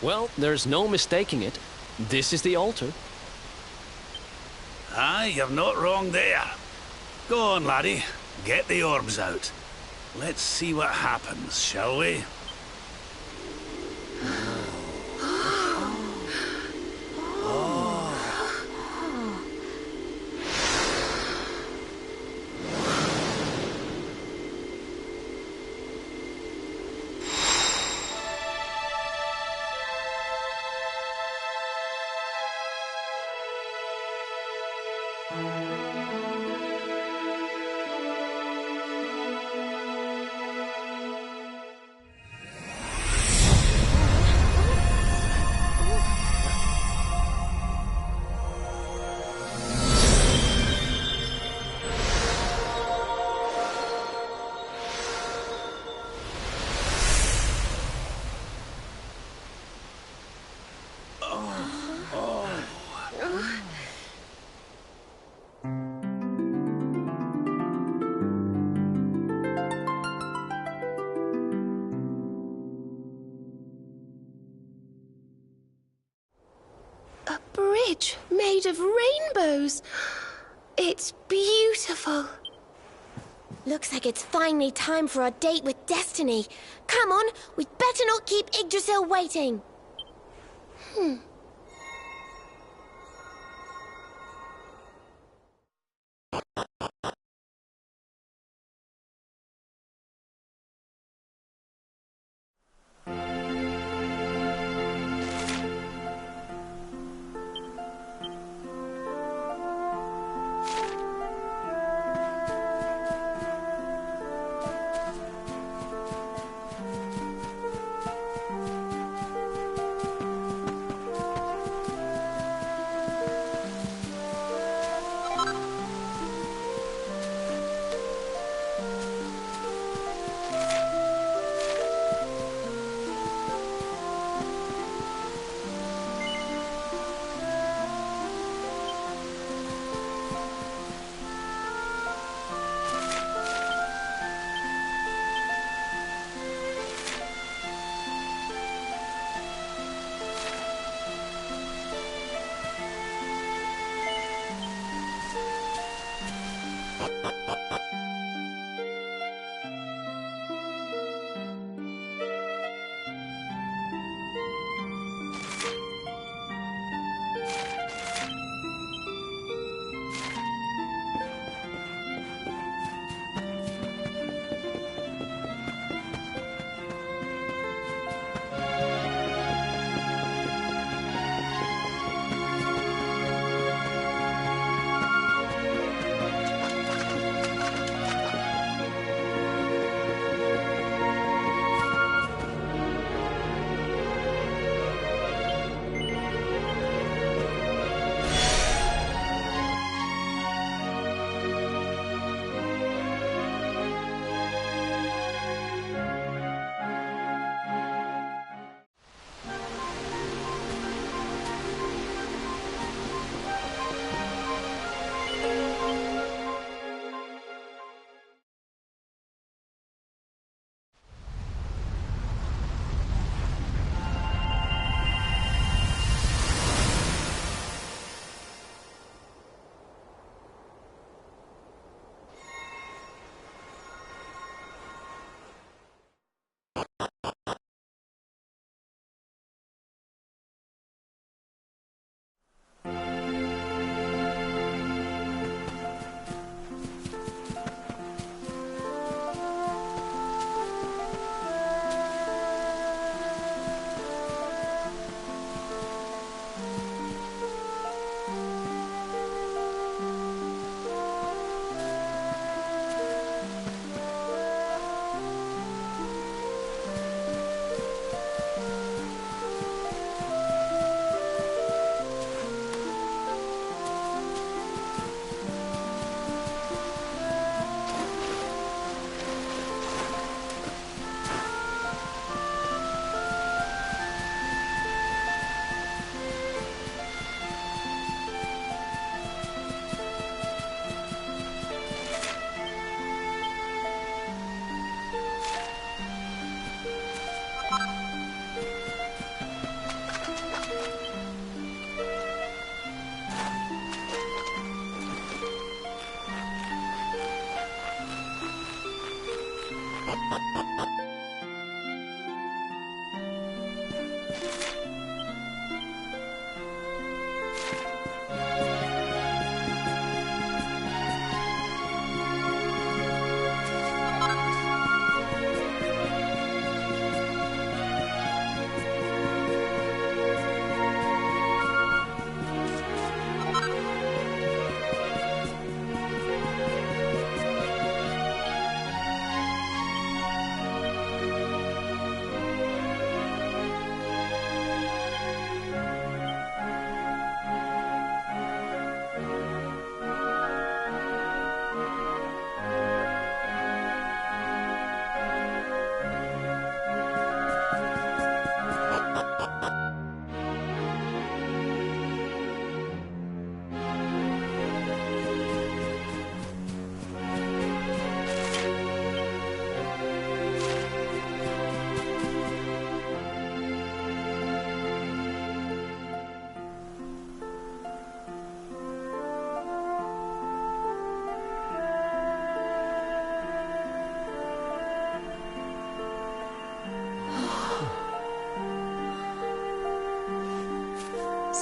Well, there's no mistaking it. This is the altar. Aye, you're not wrong there. Go on, laddie. Get the orbs out. Let's see what happens, shall we? Bridge made of rainbows. It's beautiful. Looks like it's finally time for our date with Destiny. Come on, we'd better not keep Yggdrasil waiting.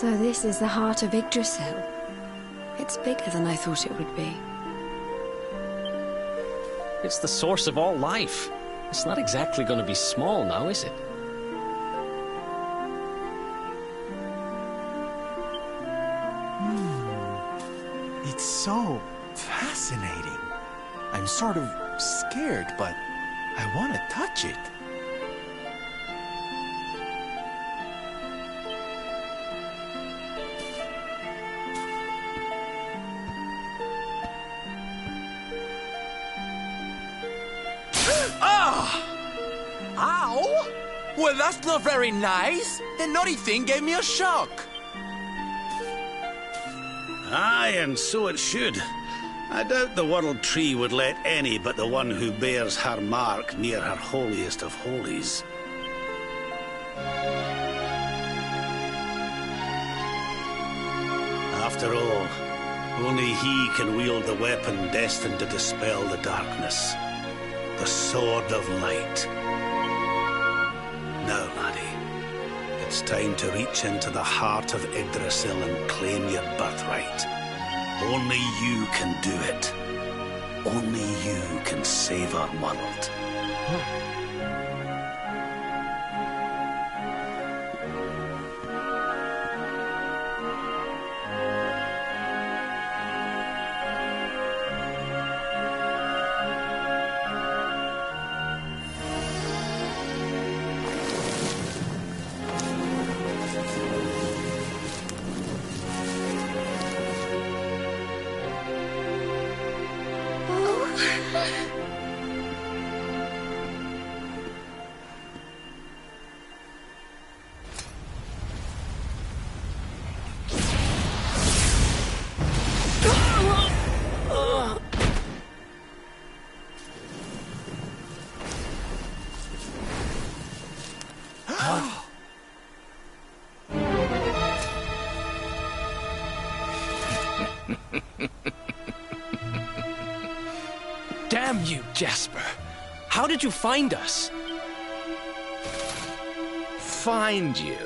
So this is the heart of Yggdrasil. It's bigger than I thought it would be. It's the source of all life. It's not exactly going to be small now, is it? It's so fascinating. I'm sort of scared, but I want to touch it. Ow! Well, that's not very nice. The naughty thing gave me a shock. Aye, and so it should. I doubt the World Tree would let any but the one who bears her mark near her holiest of holies. After all, only he can wield the weapon destined to dispel the darkness. The Sword of Light. Now, laddie, it's time to reach into the heart of Yggdrasil and claim your birthright. Only you can do it. Only you can save our world. Damn you, Jasper! How did you find us? Find you?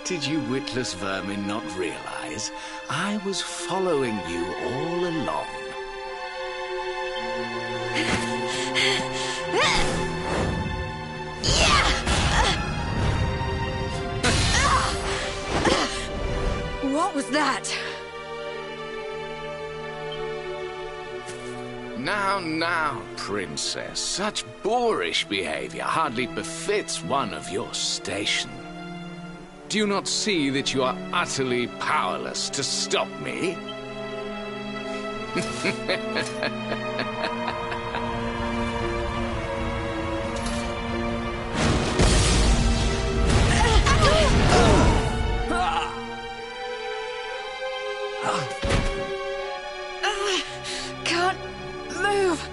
Did you witless vermin not realize I was following you all along? What was that? Now, princess, such boorish behavior hardly befits one of your station. Do you not see that you are utterly powerless to stop me? Can't move.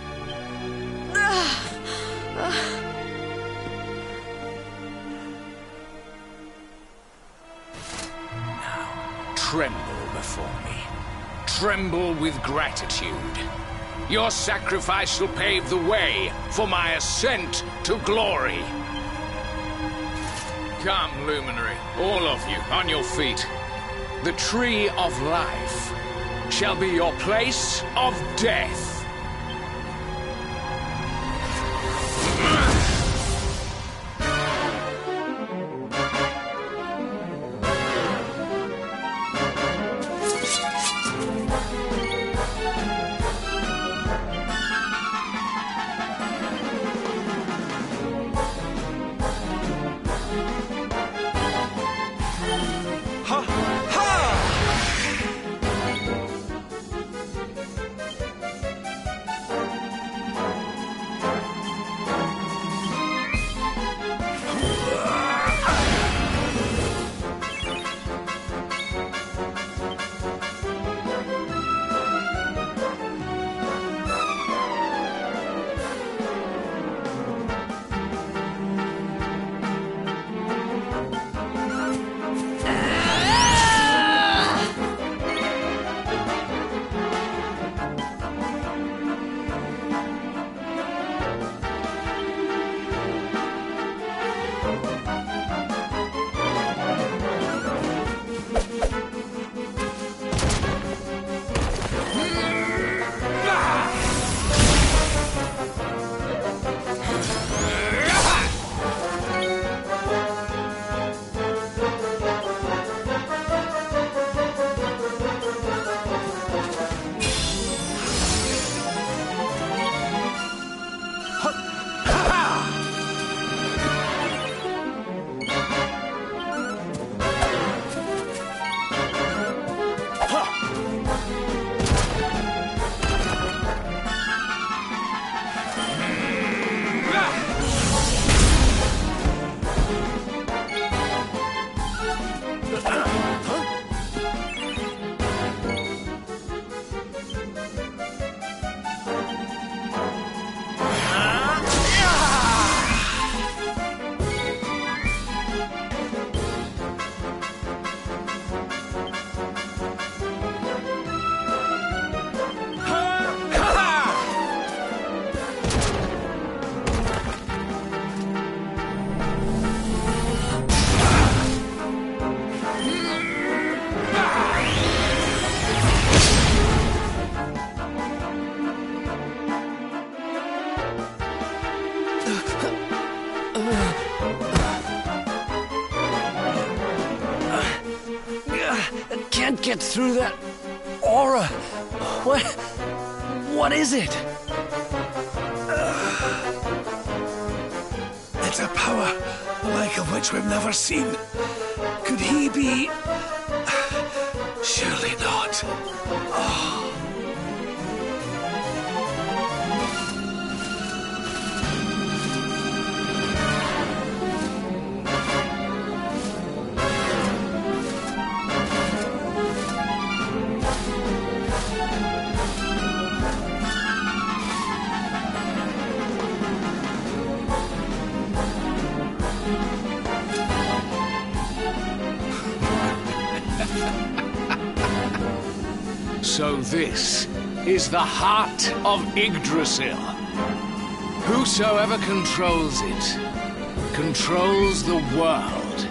Tremble before me. Tremble with gratitude. Your sacrifice shall pave the way for my ascent to glory. Come, Luminary, all of you, on your feet. The Tree of Life shall be your place of death. can't get through that aura. What is it? It's a power, the like of which we've never seen. Could he be... Surely not. So this is the heart of Yggdrasil. Whosoever controls it, controls the world.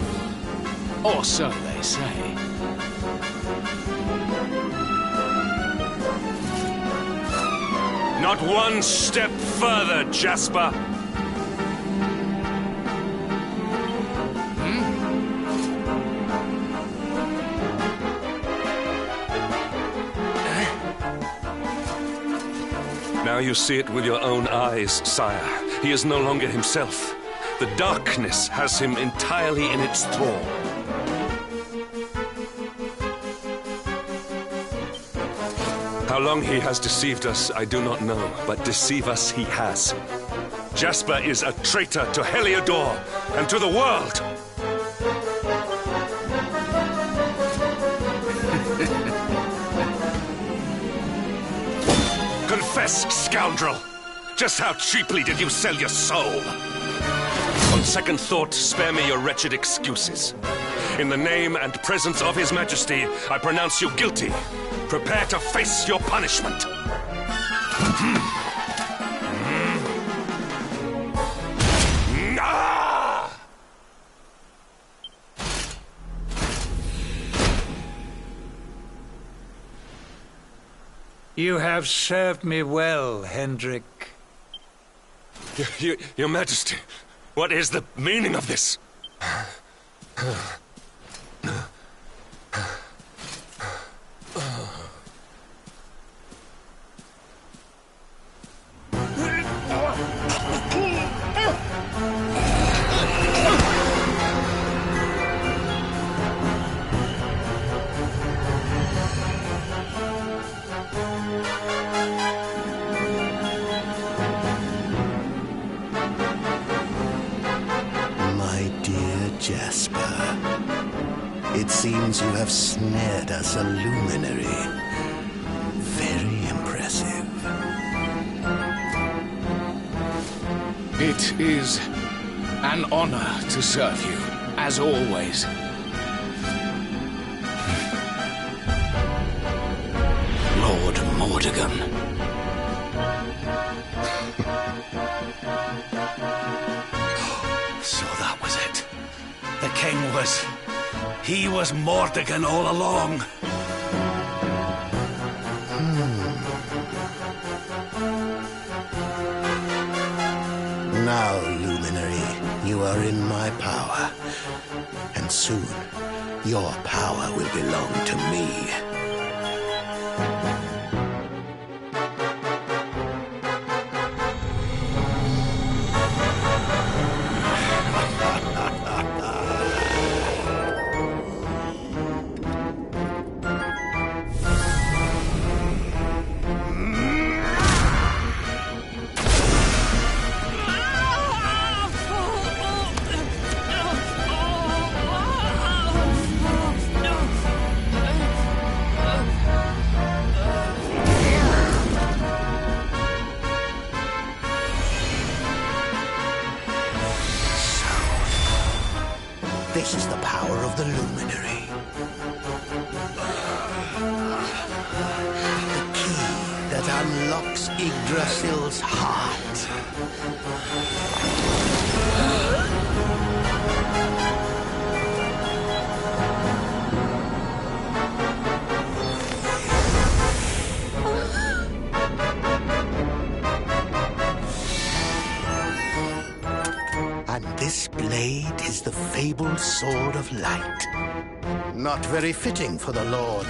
Or so they say. Not one step further, Jasper. Now you see it with your own eyes, sire. He is no longer himself. The darkness has him entirely in its thrall. How long he has deceived us, I do not know, but deceive us he has. Jasper is a traitor to Heliodor and to the world! Confess, scoundrel! Just how cheaply did you sell your soul? On second thought, spare me your wretched excuses. In the name and presence of His Majesty, I pronounce you guilty. Prepare to face your punishment. You have served me well, Hendrik. Your Majesty, what is the meaning of this? Jasper, it seems you have snared us a luminary. Very impressive. It is an honor to serve you, as always. Lord Mordegon. So that was it. The king was... He was Mordegon all along. Now, Luminary, you are in my power. And soon, your power will belong to me. This is the power of the Luminary. The key that unlocks Yggdrasil's heart. And this blade is the fabled Sword of Light. Not very fitting for the Lord.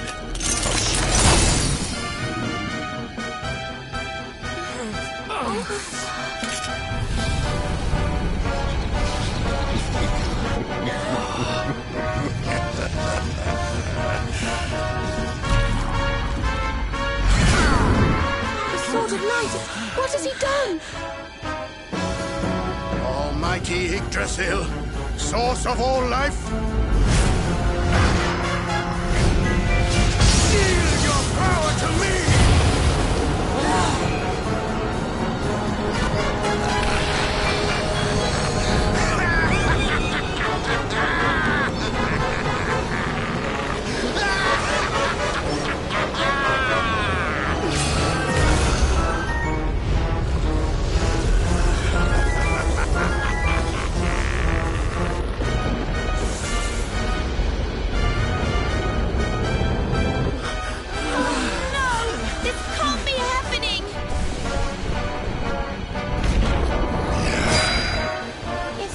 The Sword of Light! What has he done? Almighty Yggdrasil, source of all life, yield your power to me!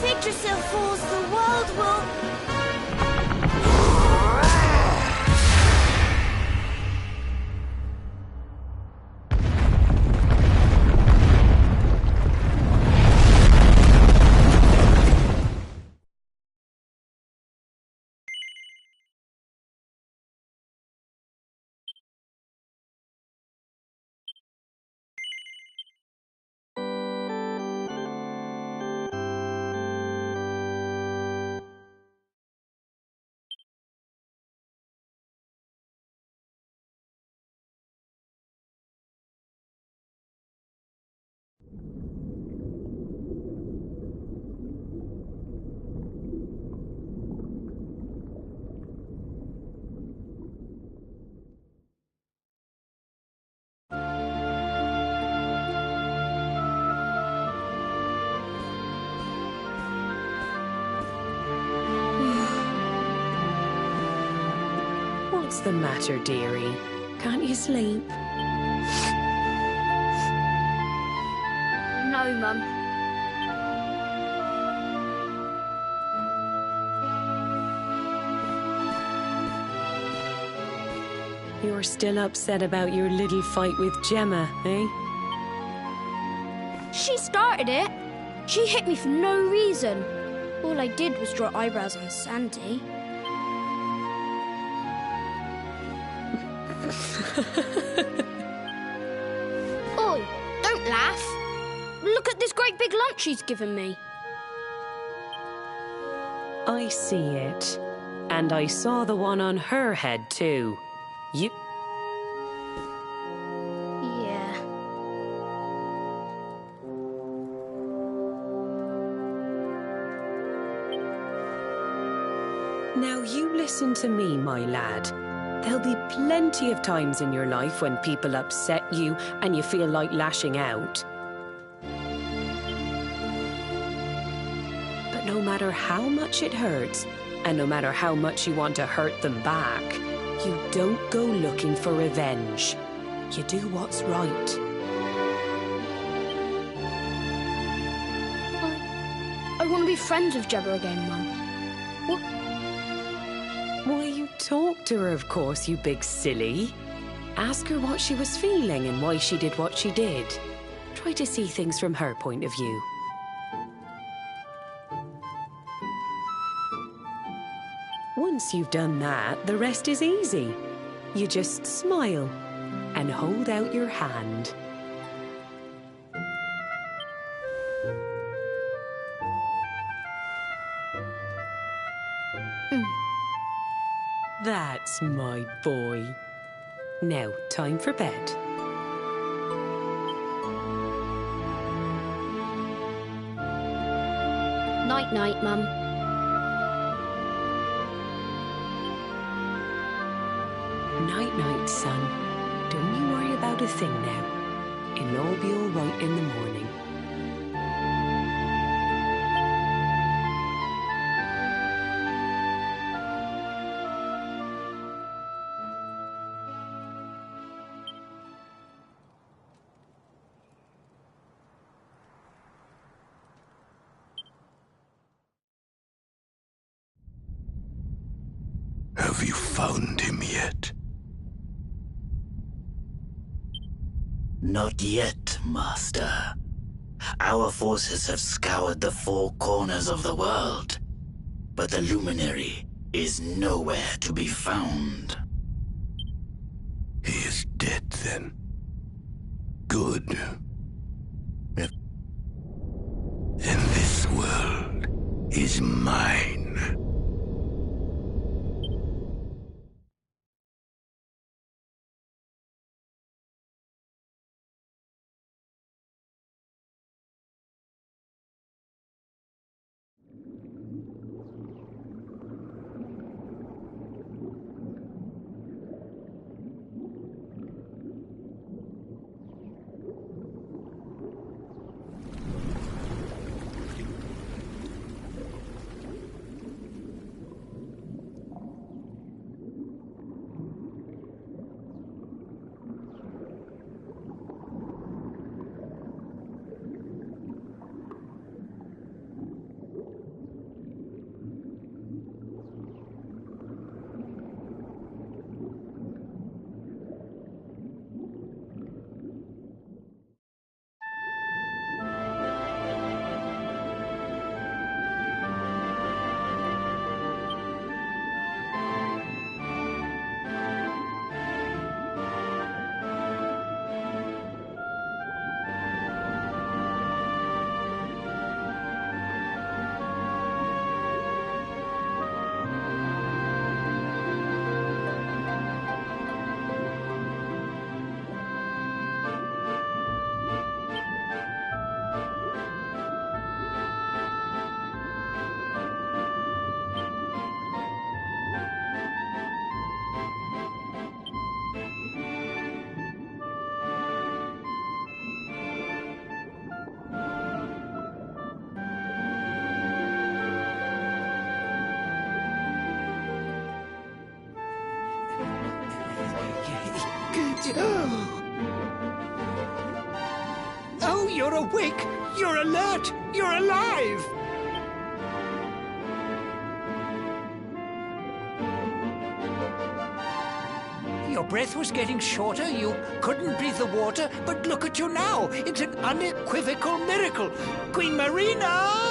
Yggdrasil falls, the world will... What's the matter, dearie? Can't you sleep? No, Mum. You're still upset about your little fight with Gemma, eh? She started it. She hit me for no reason. All I did was draw eyebrows on Sandy. Oi, don't laugh. Look at this great big lump she's given me. I see it. And I saw the one on her head, too. You... Yeah. Now you listen to me, my lad. There'll be plenty of times in your life when people upset you and you feel like lashing out. But no matter how much it hurts, and no matter how much you want to hurt them back, you don't go looking for revenge. You do what's right. I want to be friends with Gemma again, Mum. What? Why, you talked to her, of course, you big silly. Ask her what she was feeling and why she did what she did. Try to see things from her point of view. Once you've done that, the rest is easy. You just smile and hold out your hand. That's my boy. Now, time for bed. Night-night, Mum. Night-night, son. Don't you worry about a thing now. It'll all be all right in the morning. Have you found him yet? Not yet, Master. Our forces have scoured the four corners of the world, but the luminary is nowhere to be found. He is dead, then. Good. And this world is mine. Oh, you're awake! You're alert! You're alive! Your breath was getting shorter, you couldn't breathe the water, but look at you now! It's an unequivocal miracle! Queen Marina!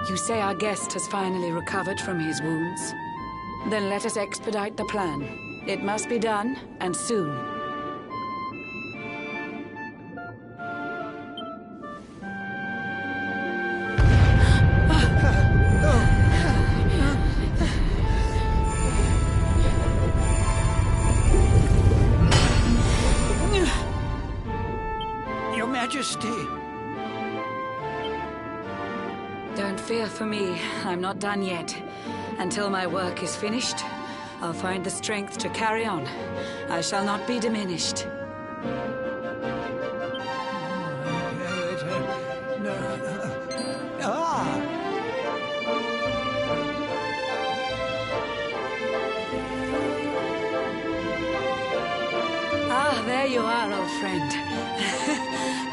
You say our guest has finally recovered from his wounds? Then let us expedite the plan. It must be done, and soon. Your Majesty. Don't fear for me. I'm not done yet. Until my work is finished, I'll find the strength to carry on. I shall not be diminished. Ah, there you are, old friend.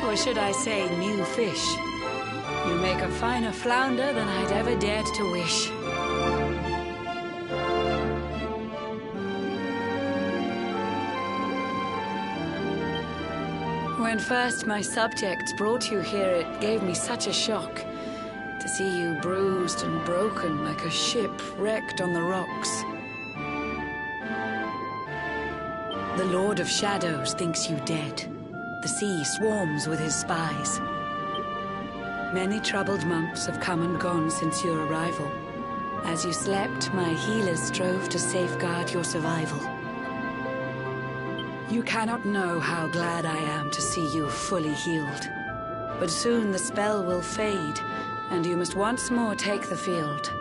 Or should I say, new fish. You make a finer flounder than I'd ever dared to wish. When first my subjects brought you here, it gave me such a shock to see you bruised and broken like a ship wrecked on the rocks. The Lord of Shadows thinks you dead. The sea swarms with his spies. Many troubled months have come and gone since your arrival. As you slept, my healers strove to safeguard your survival. You cannot know how glad I am to see you fully healed. But soon the spell will fade, and you must once more take the field.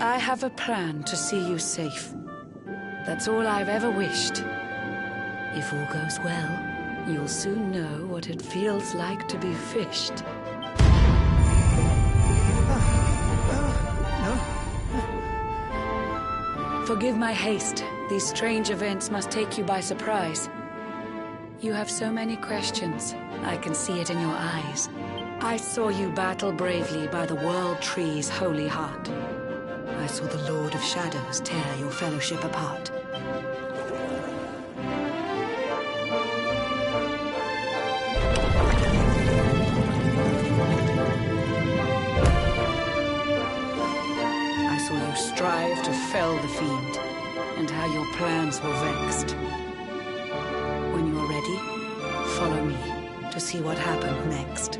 I have a plan to see you safe. That's all I've ever wished. If all goes well, you'll soon know what it feels like to be fished. Forgive my haste. These strange events must take you by surprise. You have so many questions. I can see it in your eyes. I saw you battle bravely by the World Tree's holy heart. I saw the Lord of Shadows tear your fellowship apart. I saw you strive to fell the fiend, and how your plans were vexed. When you are ready, follow me to see what happened next.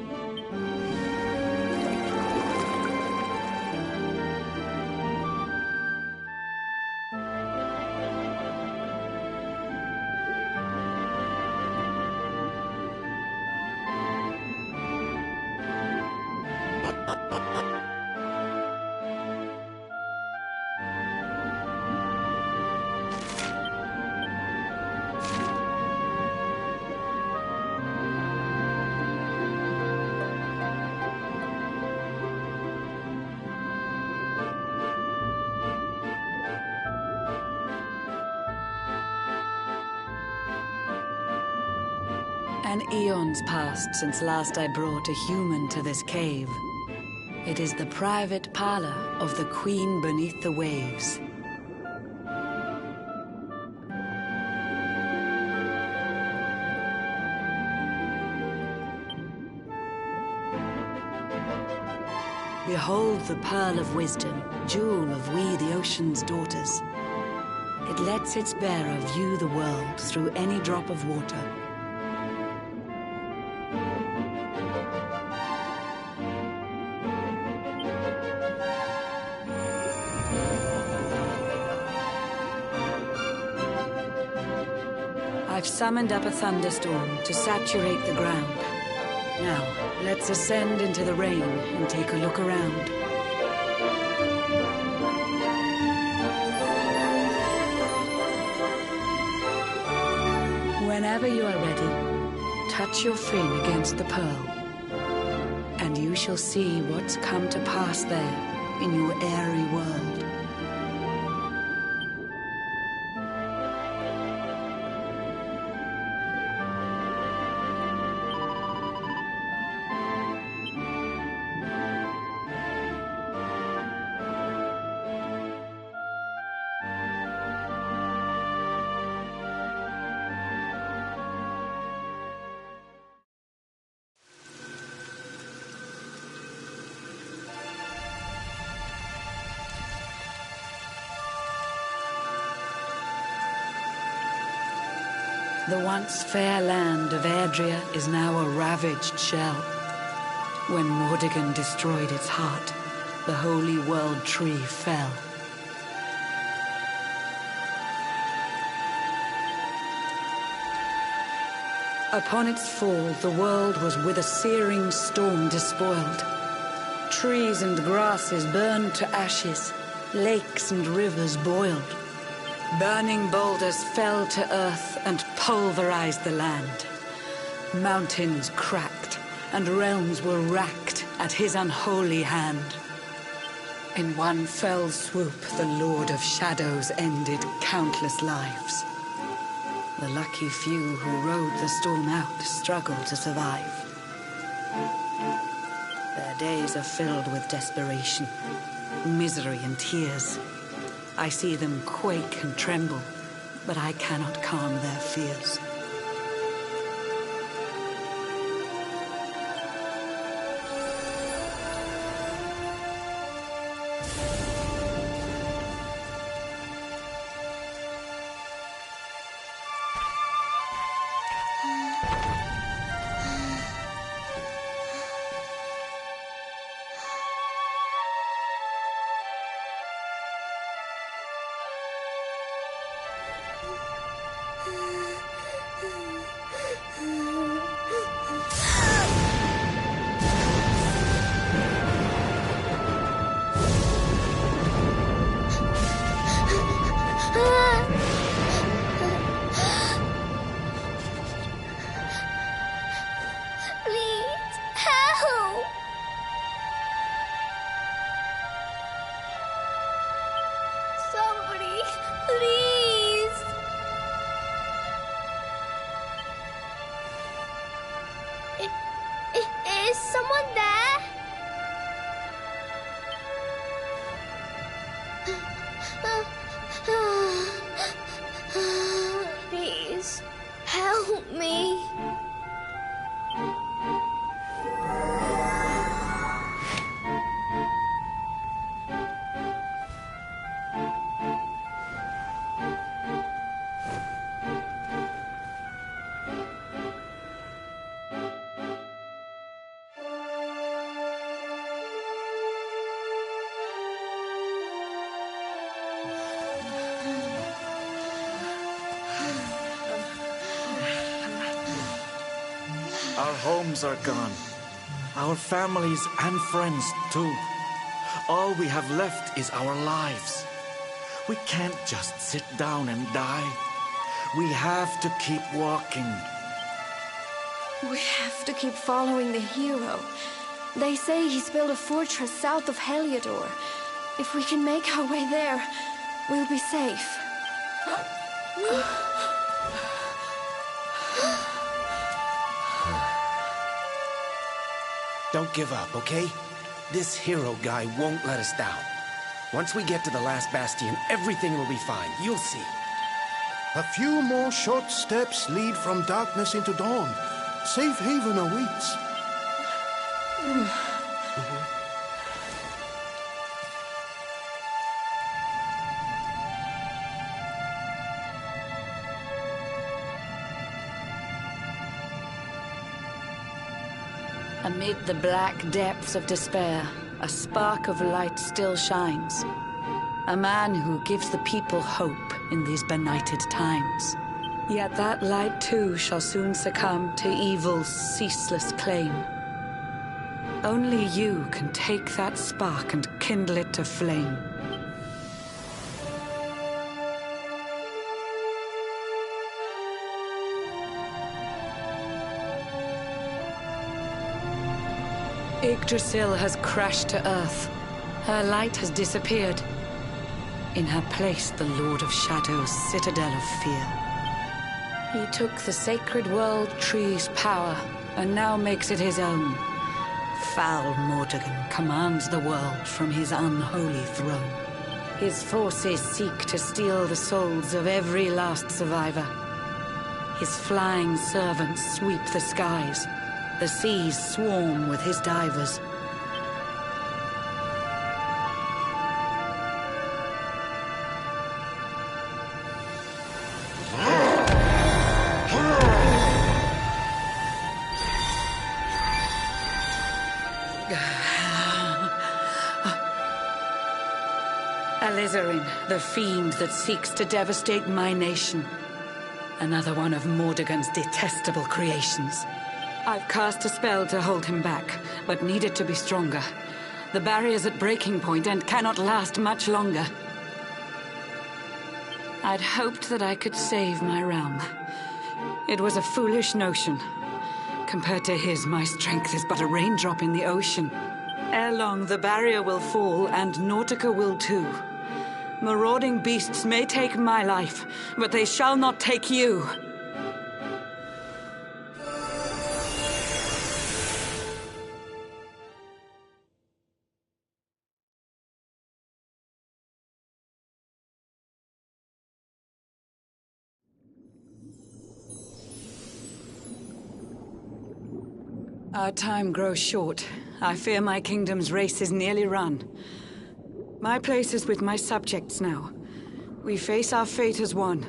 An eon's passed since last I brought a human to this cave. It is the private parlor of the Queen beneath the waves. Behold the pearl of wisdom, jewel of we the ocean's daughters. It lets its bearer view the world through any drop of water. I've summoned up a thunderstorm to saturate the ground. Now, let's ascend into the rain and take a look around. Whenever you are ready, touch your fin against the pearl, and you shall see what's come to pass there in your airy world. The once fair land of Erdrea is now a ravaged shell. When Mordegon destroyed its heart, the holy world tree fell. Upon its fall, the world was with a searing storm despoiled. Trees and grasses burned to ashes, lakes and rivers boiled. Burning boulders fell to earth and pulverized the land. Mountains cracked, and realms were racked at his unholy hand. In one fell swoop, the Lord of Shadows ended countless lives. The lucky few who rode the storm out struggled to survive. Their days are filled with desperation, misery and tears. I see them quake and tremble, but I cannot calm their fears. Please, help me. Our homes are gone. Our families and friends, too. All we have left is our lives. We can't just sit down and die. We have to keep walking. We have to keep following the hero. They say he's built a fortress south of Heliodor. If we can make our way there, we'll be safe. Don't give up, okay? This hero guy won't let us down. Once we get to the last bastion, everything will be fine. You'll see. A few more short steps lead from darkness into dawn. Safe haven awaits. Amid the black depths of despair, a spark of light still shines. A man who gives the people hope in these benighted times. Yet that light too shall soon succumb to evil's ceaseless claim. Only you can take that spark and kindle it to flame. Yggdrasil has crashed to Earth. Her light has disappeared. In her place, the Lord of Shadows' citadel of fear. He took the sacred world tree's power, and now makes it his own. Foul Mordegon commands the world from his unholy throne. His forces seek to steal the souls of every last survivor. His flying servants sweep the skies. The seas swarm with his divers. Alizarin, the fiend that seeks to devastate my nation. Another one of Mordegon's detestable creations. I've cast a spell to hold him back, but need it to be stronger. The barrier's at breaking point and cannot last much longer. I'd hoped that I could save my realm. It was a foolish notion. Compared to his, my strength is but a raindrop in the ocean. Ere long, the barrier will fall, and Nautica will too. Marauding beasts may take my life, but they shall not take you. Our time grows short. I fear my kingdom's race is nearly run. My place is with my subjects now. We face our fate as one.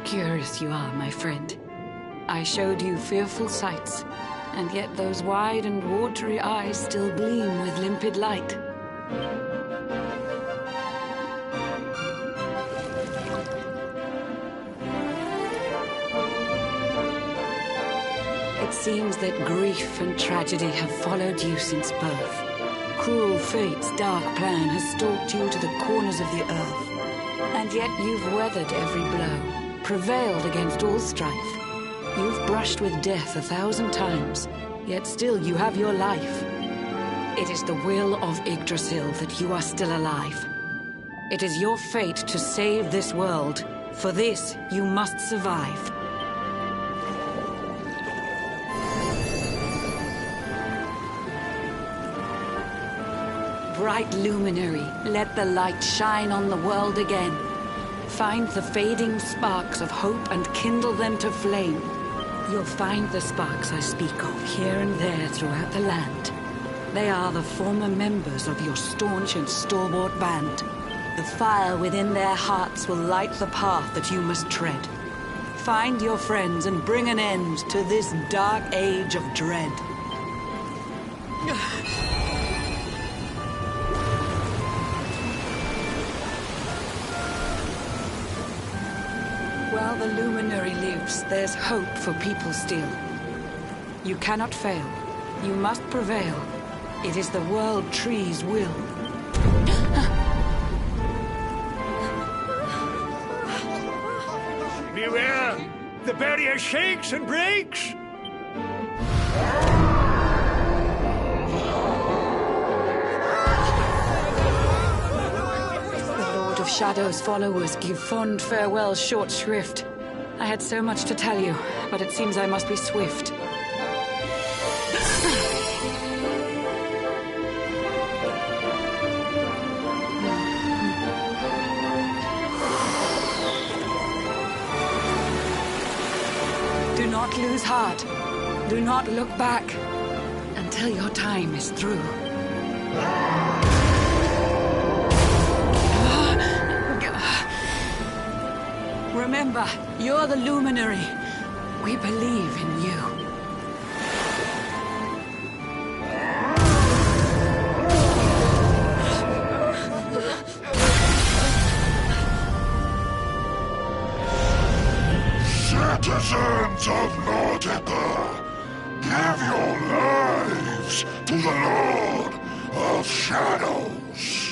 Curious you are, my friend. I showed you fearful sights, and yet those wide and watery eyes still gleam with limpid light. It seems that grief and tragedy have followed you since birth. Cruel fate's dark plan has stalked you to the corners of the earth, and yet you've weathered every blow. Prevailed against all strife. You've brushed with death 1,000 times, yet still you have your life. It is the will of Yggdrasil that you are still alive. It is your fate to save this world. For this, you must survive. Bright luminary, let the light shine on the world again. Find the fading sparks of hope and kindle them to flame. You'll find the sparks I speak of here and there throughout the land. They are the former members of your staunch and stalwart band. The fire within their hearts will light the path that you must tread. Find your friends and bring an end to this dark age of dread. While the luminary lives, there's hope for people still. You cannot fail. You must prevail. It is the World Tree's will. Beware! The barrier shakes and breaks! Of Shadow's followers give fond farewell short shrift. I had so much to tell you, but it seems I must be swift. Do not lose heart. Do not look back until your time is through. Remember, you're the luminary. We believe in you. Citizens of Nordica, give your lives to the Lord of Shadows.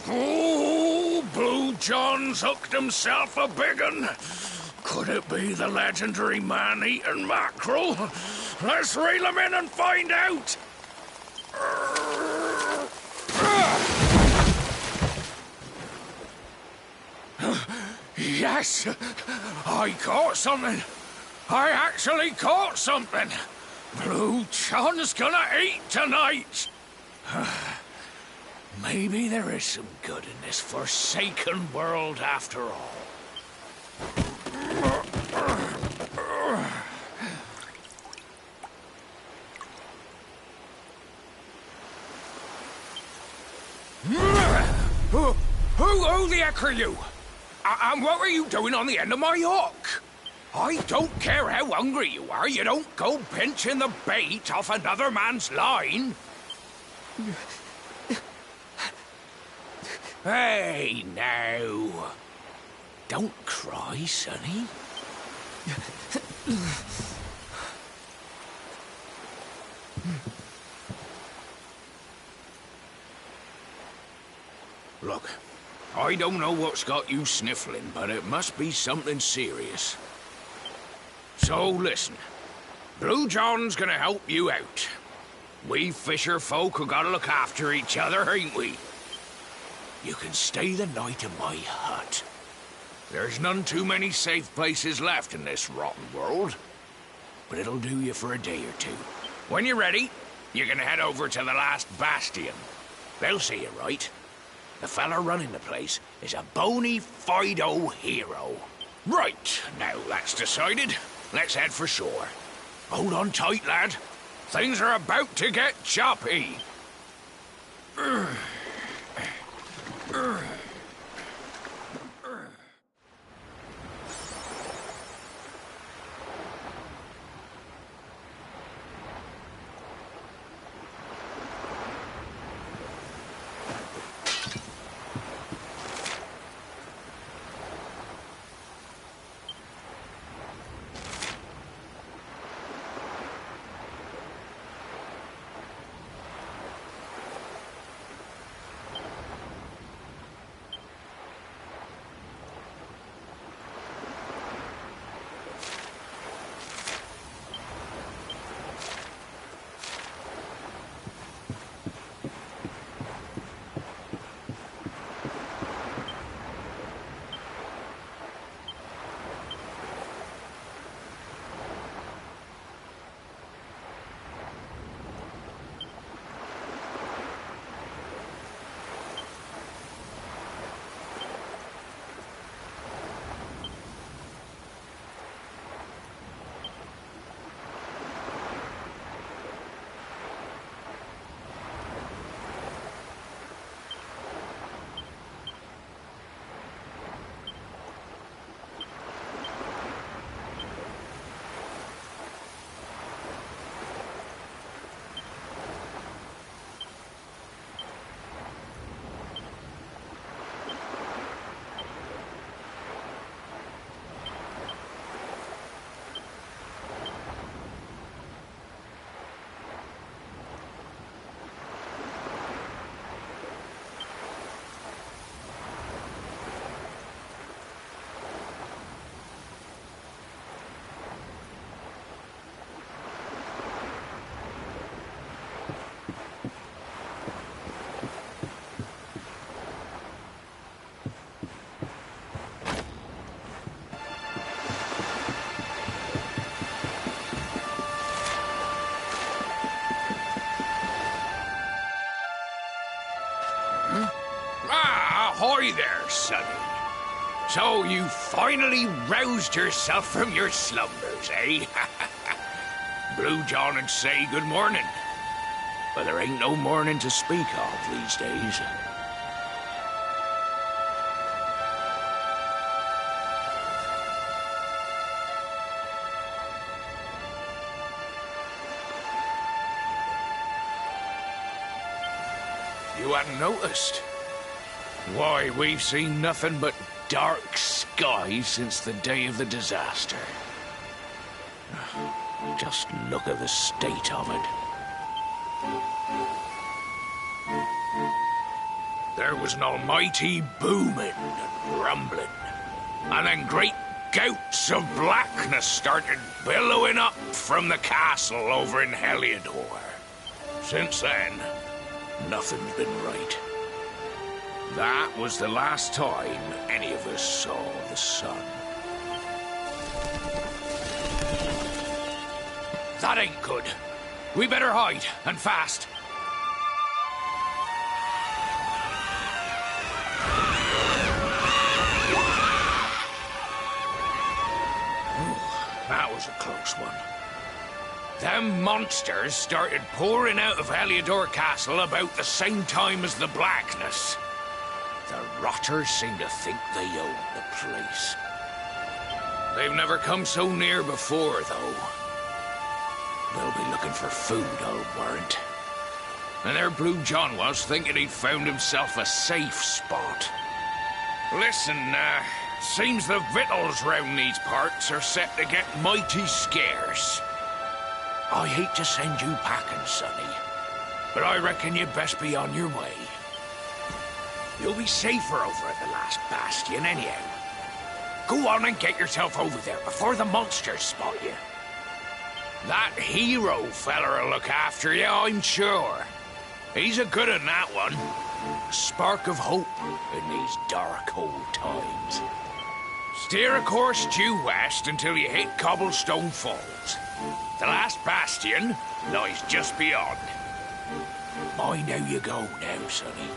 Oh, Blue John's hooked himself a big un. Could it be the legendary man-eating mackerel? Let's reel him in and find out. Yes, I caught something. I actually caught something. Blue John's gonna eat tonight. Maybe there is some good in this forsaken world after all. Who the heck are you? And what were you doing on the end of my hook? I don't care how hungry you are, you don't go pinching the bait off another man's line. Hey, now. Don't cry, sonny. Look, I don't know what's got you sniffling, but it must be something serious. So listen, Blue John's gonna help you out. We fisher folk have gotta look after each other, ain't we? You can stay the night in my hut. There's none too many safe places left in this rotten world. But it'll do you for a day or two. When you're ready, you can head over to the last bastion. They'll see you right. The fella running the place is a bona fide hero. Right, now that's decided. Let's head for shore. Hold on tight, lad. Things are about to get choppy. So you finally roused yourself from your slumbers, eh? Blue John and say good morning. But there ain't no morning to speak of these days. You hadn't noticed? Why, we've seen nothing but dark skies since the day of the disaster. Just look at the state of it. There was an almighty booming and rumbling, and then great gouts of blackness started billowing up from the castle over in Heliodor. Since then, nothing's been right. That was the last time any of us saw the sun. That ain't good. We better hide, and fast. That was a close one. Them monsters started pouring out of Heliodor Castle about the same time as the blackness. The rotters seem to think they own the place. They've never come so near before, though. They'll be looking for food, I'll warrant. And there Blue John was, thinking he'd found himself a safe spot. Listen, seems the victuals round these parts are set to get mighty scarce. I hate to send you packing, Sonny, but I reckon you'd best be on your way. You'll be safer over at the last bastion, anyhow. Go on and get yourself over there before the monsters spot you. That hero feller'll look after you, I'm sure. He's a good un, that one. A spark of hope in these dark old times. Steer a course due west until you hit Cobblestone Falls. The last bastion lies just beyond. Mind how you go now, sonny.